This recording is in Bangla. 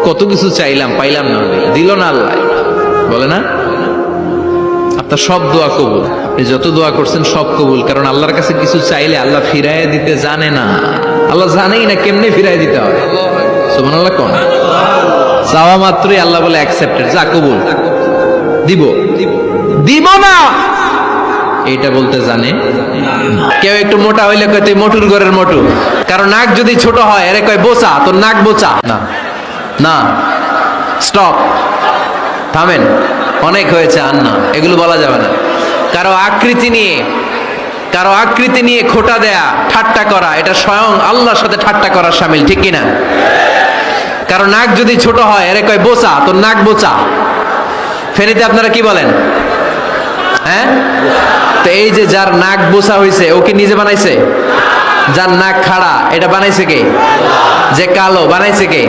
কত কিছু চাইলাম, পাইলাম না, দিল না আল্লাহ, বলে না? আপনার সব দোয়া কবুল, আপনি যত দোয়া করছেন সব কবুল। কারণ আল্লাহর কাছে কিছু চাইলে আল্লাহ ফিরাইয়া দিতে জানে না, আল্লাহ জানেই না কেমনে ফিরাই দিতে হয়। সুবহানাল্লাহ কোন চাওয়া মাত্রই আল্লাহ বলে অ্যাকসেপ্টেড, যা কবুল, দিব দিব না এইটা বলতে জানে। কেউ একটু মোটা হইলে কয় তুই মোটুর ঘরের মোটু, কারণ নাক যদি ছোট হয় এরে কয় বোচা, তোর নাক বোচা। না না, স্টপ, থামেন, অনেক হয়েছে, আর না, এগুলো বলা যাবে না। কারো আকৃতি নিয়ে খোটা দেয়া, ঠাট্টা করা, এটা স্বয়ং আল্লাহর সাথে ঠাট্টা করা শামিল, ঠিক কিনা? কারণ নাক যদি ছোট হয় এরে কয় বোচা, তোর নাক বোচা। ফেনীতে আপনারা কি বলেন? হ্যাঁ, তো এই যে যার নাক বোচা হয়েছে ও কি নিজে বানাইছে? যার নাক খাড়া এটা বানাইছে কে? যে কালো বানাইছে কে?